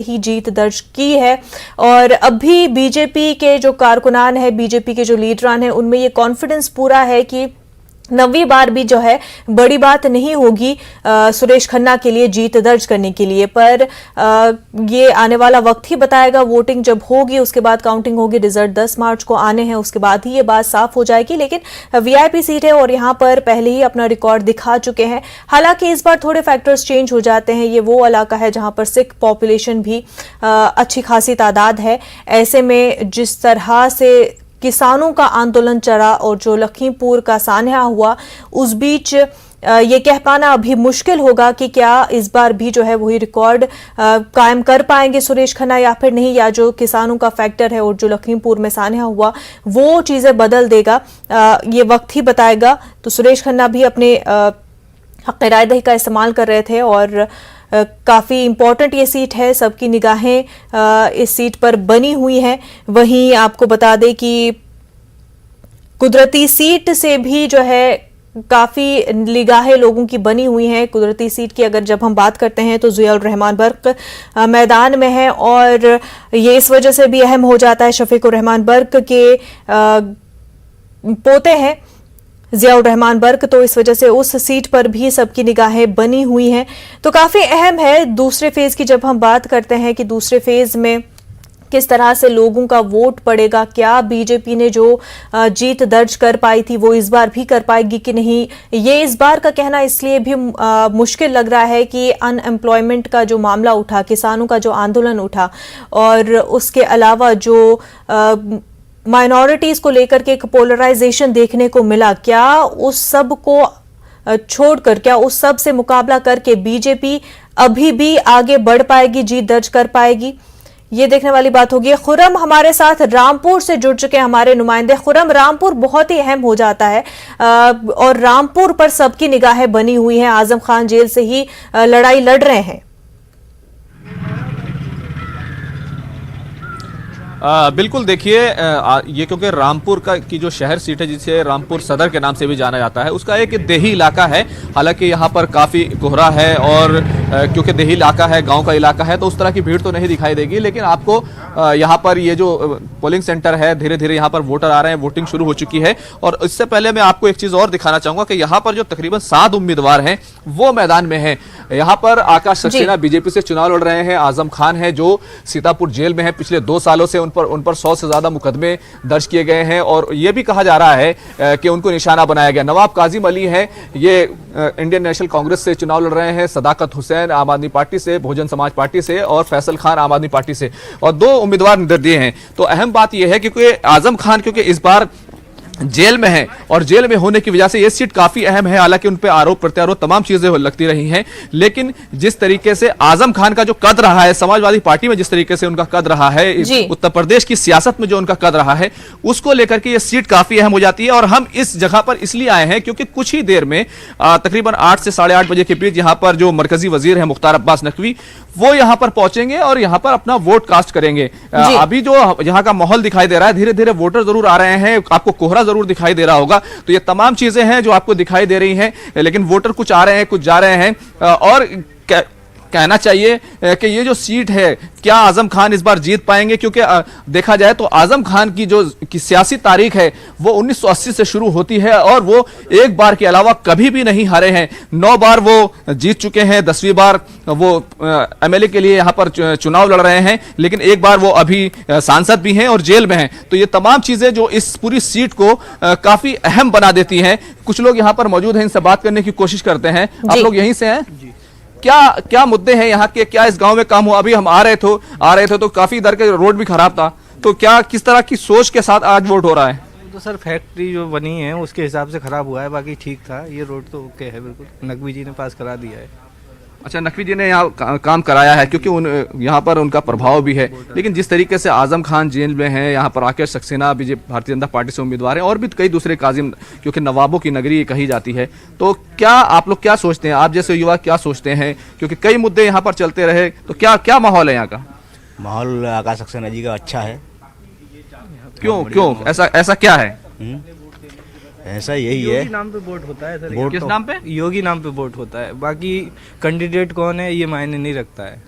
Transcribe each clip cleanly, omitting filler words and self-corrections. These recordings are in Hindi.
ही जीत दर्ज की है। और अभी बीजेपी के जो कारकुनान है, बीजेपी के जो लीडरान है, उनमें ये कॉन्फिडेंस पूरा है कि 9वीं बार भी जो है बड़ी बात नहीं होगी सुरेश खन्ना के लिए जीत दर्ज करने के लिए। पर ये आने वाला वक्त ही बताएगा। वोटिंग जब होगी उसके बाद काउंटिंग होगी, रिजल्ट 10 मार्च को आने हैं, उसके बाद ही ये बात साफ हो जाएगी। लेकिन वीआईपी सीट है और यहां पर पहले ही अपना रिकॉर्ड दिखा चुके हैं। हालांकि इस बार थोड़े फैक्टर्स चेंज हो जाते हैं। ये वो इलाका है जहां पर सिख पॉपुलेशन भी अच्छी खासी तादाद है। ऐसे में जिस तरह से किसानों का आंदोलन चला और जो लखीमपुर का सान्या हुआ, उस बीच ये कह पाना अभी मुश्किल होगा कि क्या इस बार भी जो है वही रिकॉर्ड कायम कर पाएंगे सुरेश खन्ना या फिर नहीं, या जो किसानों का फैक्टर है और जो लखीमपुर में सान्या हुआ वो चीजें बदल देगा। ये वक्त ही बताएगा। तो सुरेश खन्ना भी अपने हक़ राय दही का इस्तेमाल कर रहे थे और काफ़ी इम्पॉर्टेंट ये सीट है, सबकी निगाहें इस सीट पर बनी हुई हैं। वहीं आपको बता दें कि कुदरती सीट से भी जो है काफ़ी निगाहें लोगों की बनी हुई हैं। कुदरती सीट की अगर जब हम बात करते हैं तो ज़ियाउर रहमान बर्क मैदान में है और ये इस वजह से भी अहम हो जाता है, शफीकुर रहमान बर्क के पोते हैं ज़ियाउर रहमान बर्क, तो इस वजह से उस सीट पर भी सबकी निगाहें बनी हुई हैं। तो काफ़ी अहम है दूसरे फेज़ की जब हम बात करते हैं कि दूसरे फेज़ में किस तरह से लोगों का वोट पड़ेगा, क्या बीजेपी ने जो जीत दर्ज कर पाई थी वो इस बार भी कर पाएगी कि नहीं। ये इस बार का कहना इसलिए भी मुश्किल लग रहा है कि अनएम्प्लॉयमेंट का जो मामला उठा, किसानों का जो आंदोलन उठा और उसके अलावा जो माइनॉरिटीज को लेकर के एक पोलराइजेशन देखने को मिला, क्या उस सब को छोड़कर, क्या उस सब से मुकाबला करके बीजेपी अभी भी आगे बढ़ पाएगी, जीत दर्ज कर पाएगी, ये देखने वाली बात होगी। खुरम हमारे साथ रामपुर से जुड़ चुके हैं हमारे नुमाइंदे। खुरम, रामपुर बहुत ही अहम हो जाता है और रामपुर पर सबकी निगाहें बनी हुई हैं। आजम खान जेल से ही लड़ाई लड़ रहे हैं। बिल्कुल, देखिए ये क्योंकि रामपुर की जो शहर सीट है जिसे रामपुर सदर के नाम से भी जाना जाता है, उसका एक देही इलाका है। हालांकि यहाँ पर काफ़ी कोहरा है और क्योंकि देही इलाका है, गांव का इलाका है, तो उस तरह की भीड़ तो नहीं दिखाई देगी। लेकिन आपको यहाँ पर ये जो पोलिंग सेंटर है, धीरे धीरे यहाँ पर वोटर आ रहे हैं, वोटिंग शुरू हो चुकी है। और इससे पहले मैं आपको एक चीज़ और दिखाना चाहूँगा कि यहाँ पर जो तकरीबन 7 उम्मीदवार हैं वो मैदान में हैं। यहाँ पर आकाश सक्सेना बीजेपी से चुनाव लड़ रहे हैं। आजम खान है जो सीतापुर जेल में है, पिछले 2 सालों से उन पर 100 से ज्यादा मुकदमे दर्ज किए गए हैं और यह भी कहा जा रहा है कि उनको निशाना बनाया गया। नवाब काजिम अली हैं, ये इंडियन नेशनल कांग्रेस से चुनाव लड़ रहे हैं। सदाकत हुसैन आम आदमी पार्टी से, बहुजन समाज पार्टी से और फैसल खान आम आदमी पार्टी से, और 2 उम्मीदवार निर्दलीय हैं। तो अहम बात यह है क्योंकि आजम खान क्योंकि इस बार जेल में है और जेल में होने की वजह से यह सीट काफी अहम है। हालांकि उन पर आरोप प्रत्यारोप तमाम चीजें लगती रही हैं, लेकिन जिस तरीके से आजम खान का जो कद रहा है समाजवादी पार्टी में, जिस तरीके से उनका कद रहा है उत्तर प्रदेश की सियासत में जो उनका कद रहा है, उसको लेकर के यह सीट काफी अहम हो जाती है। और हम इस जगह पर इसलिए आए हैं क्योंकि कुछ ही देर में तकरीबन 8 से 8:30 बजे के बीच यहां पर जो मरकजी वजीर है मुख्तार अब्बास नकवी, वो यहां पर पहुंचेंगे और यहां पर अपना वोट कास्ट करेंगे। अभी जो यहां का माहौल दिखाई दे रहा है, धीरे धीरे वोटर जरूर आ रहे हैं, आपको कोहरा जरूर दिखाई दे रहा होगा। तो ये तमाम चीजें हैं जो आपको दिखाई दे रही हैं, लेकिन वोटर कुछ आ रहे हैं, कुछ जा रहे हैं। और कहना चाहिए कि ये जो सीट है, क्या आजम खान इस बार जीत पाएंगे? क्योंकि देखा जाए तो आजम खान की जो सियासी तारीख है वो 1980 से शुरू होती है और वो एक बार के अलावा कभी भी नहीं हारे हैं। 9 बार वो जीत चुके हैं, 10वीं बार वो एमएलए के लिए यहाँ पर चुनाव लड़ रहे हैं, लेकिन एक बार वो अभी सांसद भी हैं और जेल में हैं। तो ये तमाम चीजें जो इस पूरी सीट को काफी अहम बना देती हैं। कुछ लोग यहाँ पर मौजूद हैं, इनसे बात करने की कोशिश करते हैं। आप लोग यहीं से हैं? क्या मुद्दे हैं यहाँ के? क्या इस गांव में काम हुआ? अभी हम आ रहे थे तो काफी इधर के रोड भी खराब था, तो क्या किस तरह की सोच के साथ आज वोट हो रहा है? तो सर फैक्ट्री जो बनी है उसके हिसाब से खराब हुआ है, बाकी ठीक था। ये रोड तो ओके है, बिल्कुल नकवी जी ने पास करा दिया है। अच्छा, नकवी जी ने यहाँ काम कराया है क्योंकि यहाँ पर उनका प्रभाव भी है। लेकिन जिस तरीके से आजम खान जेल में है, यहाँ पर आकाश सक्सेना बीजेपी भारतीय जनता पार्टी से उम्मीदवार हैं और भी कई दूसरे काजिम, क्योंकि नवाबों की नगरी कही जाती है, तो क्या आप लोग क्या सोचते हैं, आप जैसे युवा क्या सोचते हैं? क्योंकि कई मुद्दे यहाँ पर चलते रहे, तो क्या माहौल है यहाँ का? माहौल आकाश सक्सेना जी का अच्छा है। क्यों ऐसा क्या है? ऐसा यही है। योगी नाम पे वोट होता है सर। वोट किस नाम पे? योगी नाम पे वोट होता है, बाकी कैंडिडेट कौन है ये मायने नहीं रखता है।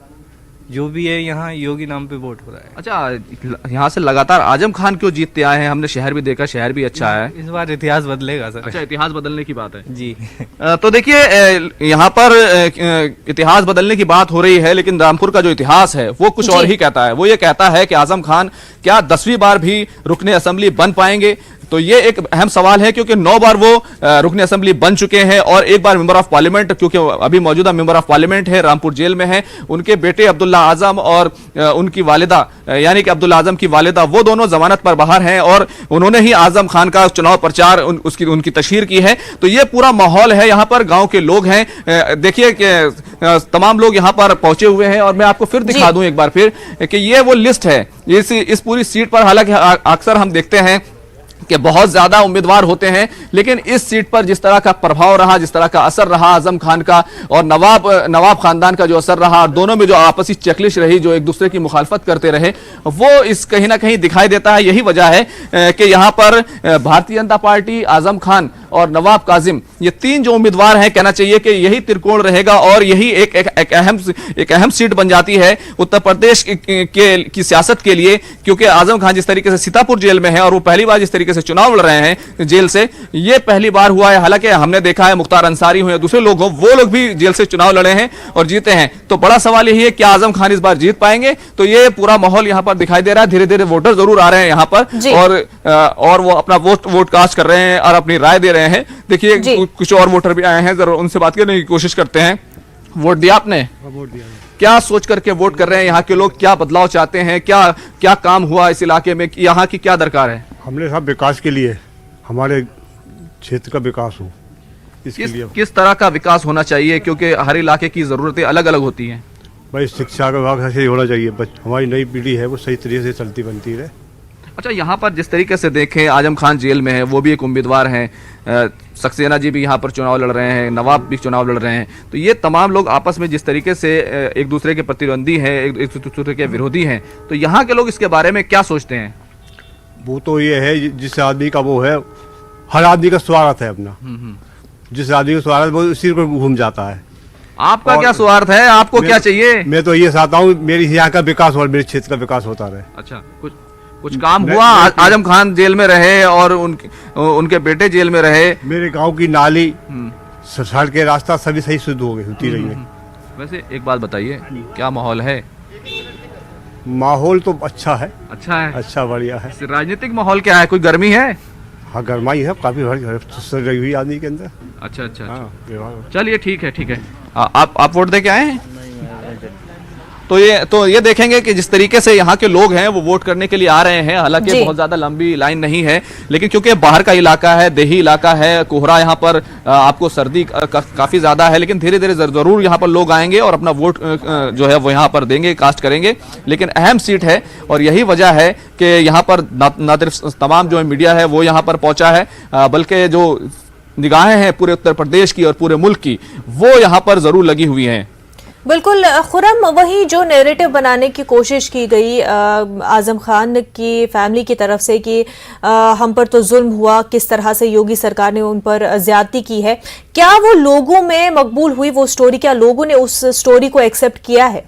जो भी है यहाँ योगी नाम पे वोट हो रहा है। अच्छा, यहाँ से लगातार आजम खान क्यों जीतते आए हैं? हमने शहर भी देखा, शहर भी अच्छा है। इस बार इतिहास बदलेगा सर। अच्छा, इतिहास बदलने की बात है जी। तो देखिए, यहाँ पर इतिहास बदलने की बात हो रही है, लेकिन रामपुर का जो इतिहास है वो कुछ और ही कहता है। वो ये कहता है कि आजम खान क्या 10वीं बार भी रुकने असेंबली बन पाएंगे? तो ये एक अहम सवाल है, क्योंकि 9 बार वो रुकने असेंबली बन चुके हैं और एक बार मेंबर ऑफ पार्लियामेंट, क्योंकि अभी मौजूदा मेंबर ऑफ पार्लियामेंट है, रामपुर जेल में है। उनके बेटे अब्दुल्ला आजम और उनकी वालिदा यानी कि अब्दुल्ला आजम की वालिदा, वो दोनों जमानत पर बाहर हैं और उन्होंने ही आजम खान का चुनाव प्रचार उनकी तशहीर की है। तो ये पूरा माहौल है, यहाँ पर गांव के लोग हैं। देखिए कि तमाम लोग यहाँ पर पहुंचे हुए हैं और मैं आपको फिर दिखा दूं एक बार फिर कि ये वो लिस्ट है इस पूरी सीट पर। हालांकि अक्सर हम देखते हैं कि बहुत ज्यादा उम्मीदवार होते हैं, लेकिन इस सीट पर जिस तरह का प्रभाव रहा, जिस तरह का असर रहा आजम खान का और नवाब खानदान का जो असर रहा, और दोनों में जो आपसी चेकलिश रही, जो एक दूसरे की मुखालफत करते रहे, वो इस कहीं ना कहीं दिखाई देता है। यही वजह है कि यहाँ पर भारतीय जनता पार्टी, आजम खान और नवाब काजिम, ये 3 जो उम्मीदवार हैं, कहना चाहिए कि यही त्रिकोण रहेगा और यही एक अहम सीट बन जाती है उत्तर प्रदेश की सियासत के लिए। क्योंकि आजम खान जिस तरीके से सीतापुर जेल में है और वो पहली बार जिस तरीके से चुनाव लड़ रहे हैं जेल से, ये पहली बार हुआ है। हालांकि हमने देखा है मुख्तार अंसारी हो या दूसरे लोग हो, वो लोग भी जेल से चुनाव लड़े हैं और जीते हैं। तो बड़ा सवाल यही है कि आजम खान इस बार जीत पाएंगे? तो ये पूरा माहौल यहाँ पर दिखाई दे रहा है। धीरे धीरे वोटर जरूर आ रहे हैं यहाँ पर और वो अपना वोट कास्ट कर रहे हैं और अपनी राय दे रहे हैं। देखिए कुछ और वोटर भी आए हैं, जरूर उनसे बात करने की कोशिश करते हैं। वोट दिया आपने? वोट दिया। क्या सोच करके वोट कर रहे हैं? यहाँ के लोग क्या बदलाव चाहते हैं? क्या काम हुआ इस इलाके में? यहाँ की क्या दरकार है? हमने साहब विकास के लिए, हमारे क्षेत्र का विकास हो, इसके लिए। किस तरह का विकास होना चाहिए? क्योंकि हर इलाके की जरूरतें अलग अलग होती हैं। भाई शिक्षा का विभाग ऐसे होना चाहिए, हमारी नई पीढ़ी है वो सही तरीके से चलती बनती रहे। अच्छा, यहाँ पर जिस तरीके से देखें, आजम खान जेल में है, वो भी एक उम्मीदवार हैं, सक्सेना जी भी यहाँ पर चुनाव लड़ रहे हैं, नवाब भी चुनाव लड़ रहे हैं। तो ये तमाम लोग आपस में जिस तरीके से एक दूसरे के प्रतिद्वंदी हैं, एक दूसरे के विरोधी हैं, तो यहाँ के लोग इसके बारे में क्या सोचते हैं? वो तो ये है जिस आदमी का वो है, हर आदमी का स्वार्थ है अपना। जिस आदमी का स्वार्थ वो उसी को घूम जाता है। आपका क्या स्वार्थ है? आपको क्या चाहिए? मैं तो ये चाहता हूँ मेरी यहाँ का विकास और मेरे क्षेत्र का विकास होता रहे। अच्छा, कुछ काम हुआ? आजम खान जेल में रहे और उनके बेटे जेल में रहे। मेरे गांव की नाली, सड़क के रास्ता सभी सही शुद्ध हो गई होती रही है। वैसे एक बात बताइए, क्या माहौल है? माहौल तो अच्छा है। अच्छा है? अच्छा, बढ़िया है। राजनीतिक माहौल क्या है? कोई गर्मी है? हाँ, गर्माई है काफी रही हुई आदमी के अंदर। अच्छा। हाँ, चलिए ठीक है। आप वोट दे के आए हैं? तो ये देखेंगे कि जिस तरीके से यहाँ के लोग हैं वो वोट करने के लिए आ रहे हैं। हालांकि बहुत ज्यादा लंबी लाइन नहीं है, लेकिन क्योंकि बाहर का इलाका है, देही इलाका है, कोहरा यहाँ पर आपको सर्दी काफी ज्यादा है, लेकिन धीरे धीरे जरूर यहाँ पर लोग आएंगे और अपना वोट जो है वो यहाँ पर देंगे, कास्ट करेंगे। लेकिन अहम सीट है और यही वजह है कि यहाँ पर न सिर्फ तमाम जो मीडिया है वो यहाँ पर पहुंचा है, बल्कि जो निगाहें हैं पूरे उत्तर प्रदेश की और पूरे मुल्क की, वो यहाँ पर जरूर लगी हुई हैं। बिल्कुल खुरम, वही जो नैरेटिव बनाने की कोशिश की गई आजम खान की फैमिली की तरफ से कि हम पर तो जुल्म हुआ, किस तरह से योगी सरकार ने उन पर ज्यादती की है, क्या वो लोगों में मकबूल हुई वो स्टोरी? क्या लोगों ने उस स्टोरी को एक्सेप्ट किया है?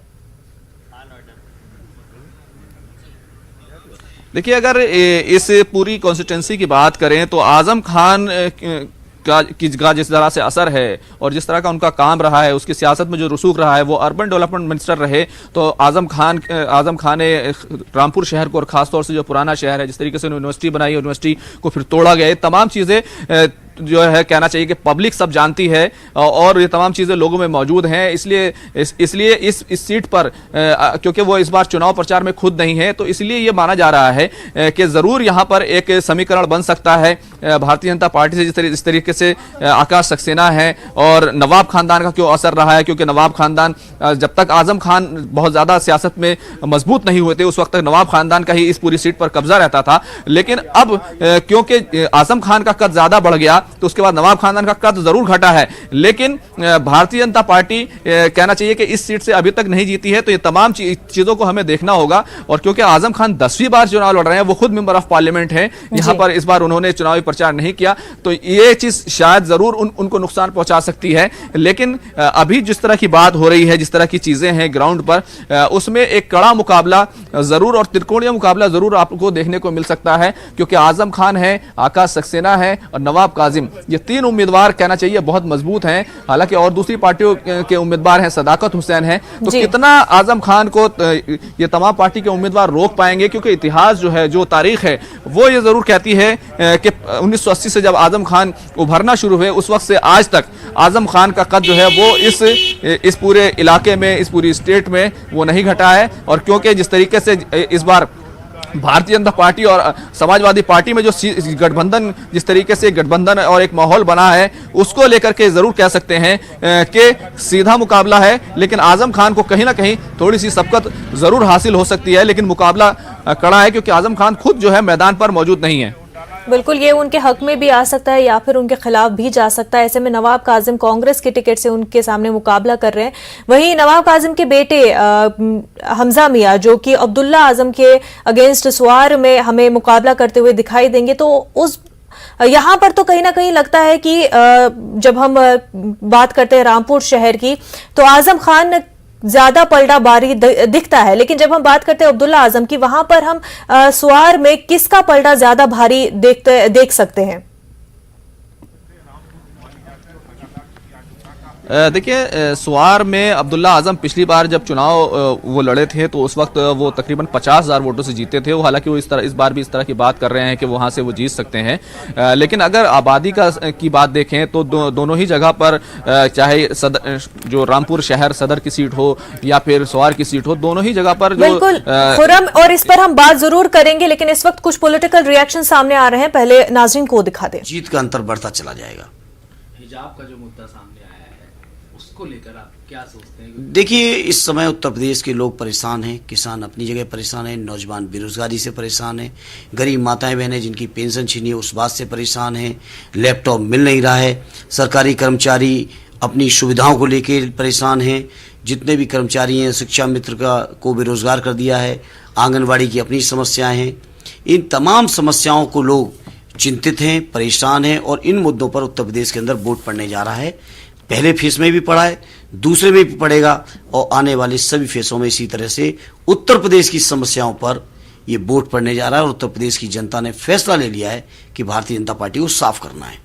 देखिए, अगर इस पूरी कॉन्स्टिट्यूंसी की बात करें तो आजम खान का जिस तरह से असर है और जिस तरह का उनका काम रहा है, उसकी सियासत में जो रसूख रहा है, वो अर्बन डेवलपमेंट मिनिस्टर रहे। तो आजम खान ने रामपुर शहर को और खासतौर से जो पुराना शहर है, जिस तरीके से यूनिवर्सिटी बनाई, यूनिवर्सिटी को फिर तोड़ा गया, तमाम चीज़ें जो है कहना चाहिए कि पब्लिक सब जानती है और ये तमाम चीज़ें लोगों में मौजूद हैं। इसलिए इस सीट पर क्योंकि वो इस बार चुनाव प्रचार में खुद नहीं है, तो इसलिए ये माना जा रहा है कि ज़रूर यहाँ पर एक समीकरण बन सकता है भारतीय जनता पार्टी से। जिस तरीके से आकाश सक्सेना है और नवाब खानदान का क्यों असर रहा है, क्योंकि नवाब खानदान जब तक आजम खान बहुत ज़्यादा सियासत में मजबूत नहीं हुए थे, उस वक्त तक नवाब खानदान का ही इस पूरी सीट पर कब्जा रहता था। लेकिन अब क्योंकि आजम खान का कद ज़्यादा बढ़ गया, तो उसके बाद नवाब खानदान का कद जरूर घटा है, लेकिन भारतीय जनता पार्टी कहना चाहिए कि इस सीट से अभी तक नहीं जीती है। तो ये तमाम चीजों को हमें देखना होगा। और क्योंकि आजम खान 10वीं बार चुनाव लड़ रहे हैं, वो खुद मेंबर ऑफ पार्लियामेंट हैं, यहां पर इस बार उन्होंने चुनावी प्रचार नहीं किया, तो ये चीज शायद जरूर उनको नुकसान पहुंचा सकती है। लेकिन अभी जिस तरह की बात हो रही है, जिस तरह की चीजें हैं ग्राउंड पर, उसमें एक कड़ा मुकाबला जरूर और त्रिकोणीय मुकाबला जरूर आपको देखने को मिल सकता है, क्योंकि आजम खान है, आकाश सक्सेना है और नवाब काजिम, ये तीन उम्मीदवार कहना चाहिए बहुत मजबूत हैं। हालांकि और दूसरी पार्टियों के उम्मीदवार हैं, सदाकत हुसैन है, तो कितना आजम खान को ये तमाम पार्टी के उम्मीदवार रोक पाएंगे, क्योंकि इतिहास जो है, जो तारीख है, वो ये जरूर कहती है कि 1980 से जब आजम खान उभरना शुरू हुए, उस वक्त से आज तक आजम खान का कद जो है वो इस पूरे इलाके में, इस पूरी स्टेट में वो नहीं घटा है। और क्योंकि जिस तरीके से इस बार भारतीय जनता पार्टी और समाजवादी पार्टी में जो गठबंधन, जिस तरीके से गठबंधन और एक माहौल बना है, उसको लेकर के जरूर कह सकते हैं कि सीधा मुकाबला है। लेकिन आजम खान को कहीं ना कहीं थोड़ी सी सबकत जरूर हासिल हो सकती है, लेकिन मुकाबला कड़ा है, क्योंकि आजम खान खुद जो है मैदान पर मौजूद नहीं है। बिल्कुल, ये उनके हक में भी आ सकता है या फिर उनके खिलाफ भी जा सकता है। ऐसे में नवाब काजिम कांग्रेस के टिकट से उनके सामने मुकाबला कर रहे हैं। वहीं नवाब काजिम के बेटे हमजा मियां, जो कि अब्दुल्ला आजम के अगेंस्ट स्वार में हमें मुकाबला करते हुए दिखाई देंगे, तो उस यहाँ पर तो कहीं ना कहीं लगता है कि जब हम बात करते हैं रामपुर शहर की, तो आजम खान ज्यादा पलड़ा बारी दिखता है, लेकिन जब हम बात करते हैं अब्दुल्ला आजम की, वहां पर हम स्वार में किसका पलड़ा ज्यादा भारी देख सकते हैं? देखिए, स्वार में अब्दुल्ला आजम पिछली बार जब चुनाव वो लड़े थे, तो उस वक्त वो तकरीबन 50,000 वोटों से जीते थे। वो हालांकि वो इस बार भी इस तरह की बात कर रहे हैं कि वहां से वो जीत सकते हैं। लेकिन अगर आबादी की बात देखें तो दोनों ही जगह पर, चाहे जो रामपुर शहर सदर की सीट हो या फिर स्वार की सीट हो, दोनों ही जगह पर बिल्कुल खुरम, और इस पर हम बात जरूर करेंगे, लेकिन इस वक्त कुछ पॉलिटिकल रिएक्शन सामने आ रहे हैं। पहले नाज़रीन को दिखा दें। जीत का अंतर बढ़ता चला जाएगा। हिजाब का जो मुद्दा सामने आया है, उसको लेकर आप क्या सोचते हैं? देखिए, इस समय उत्तर प्रदेश के लोग परेशान हैं, किसान अपनी जगह परेशान हैं, नौजवान बेरोजगारी से परेशान हैं, गरीब माताएं बहनें जिनकी पेंशन छीनी है उस बात से परेशान हैं, लैपटॉप मिल नहीं रहा है, सरकारी कर्मचारी अपनी सुविधाओं को लेकर परेशान हैं, जितने भी कर्मचारी हैं, शिक्षा मित्र को बेरोजगार कर दिया है, आंगनबाड़ी की अपनी समस्याएं हैं। इन तमाम समस्याओं को लोग चिंतित हैं, परेशान हैं, और इन मुद्दों पर उत्तर प्रदेश के अंदर वोट पड़ने जा रहा है। पहले फेज में भी पड़ा है, दूसरे में भी पड़ेगा, और आने वाले सभी फेसों में इसी तरह से उत्तर प्रदेश की समस्याओं पर ये वोट पड़ने जा रहा है। और उत्तर प्रदेश की जनता ने फैसला ले लिया है कि भारतीय जनता पार्टी को साफ करना है।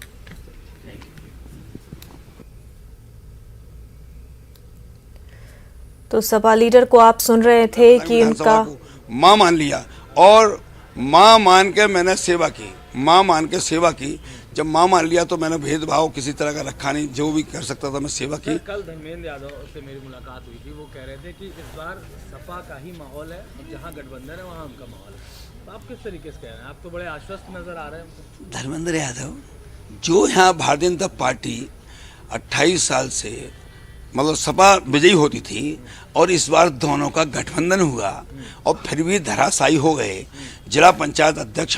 तो सपा लीडर को आप सुन रहे थे कि उनका मां मान लिया, और मां मान के मैंने सेवा की, मां मान के सेवा की। जब मां मान लिया तो मैंने भेदभाव किसी तरह का रखा नहीं, जो भी कर सकता था मैं सेवा की। कल धर्मेंद्र यादव से मेरी मुलाकात हुई थी, वो कह रहे थे कि इस बार सपा का ही माहौल है, जहां गठबंधन है वहां उनका माहौल है। तो आप किस तरीके से कह रहे हैं? आप तो बड़े आश्वस्त नजर आ रहे हैं। धर्मेंद्र यादव, जो यहाँ भारतीय जनता पार्टी 28 साल से मतलब सपा विजयी होती थी, और इस बार दोनों का गठबंधन हुआ और फिर भी धराशायी हो गए। जिला पंचायत अध्यक्ष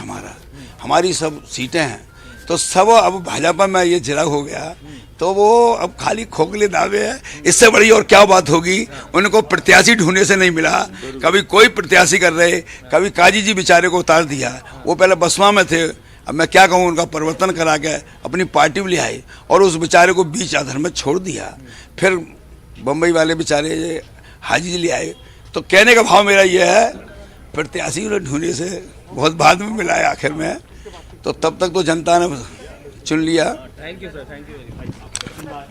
हमारी सब सीटें हैं, तो सब अब भाजपा में ये जिला हो गया, तो वो अब खाली खोखले दावे हैं। इससे बड़ी और क्या बात होगी? उनको प्रत्याशी ढूंढने से नहीं मिला, कभी कोई प्रत्याशी कर रहे, कभी काजी जी बेचारे को उतार दिया। वो पहले बसपा में थे, अब मैं क्या कहूँ, उनका परिवर्तन करा के अपनी पार्टी में ले आए, और उस बेचारे को बीच आधर में छोड़ दिया। फिर बम्बई वाले बेचारे हाजी जी ले आए। तो कहने का भाव मेरा ये है, प्रत्याशी ढूंढने से बहुत बाद में मिला है आखिर में, तो तब तक तो जनता ने चुन लिया। Thank you sir, thank you very much.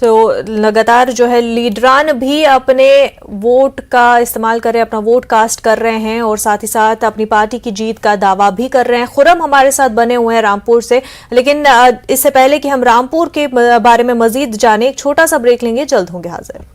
तो लगातार जो है लीडरान भी अपने वोट का इस्तेमाल कर रहे हैं, अपना वोट कास्ट कर रहे हैं, और साथ ही साथ अपनी पार्टी की जीत का दावा भी कर रहे हैं। खुरम हमारे साथ बने हुए हैं रामपुर से, लेकिन इससे पहले कि हम रामपुर के बारे में मजीद जाने, एक छोटा सा ब्रेक लेंगे, जल्द होंगे हाजिर।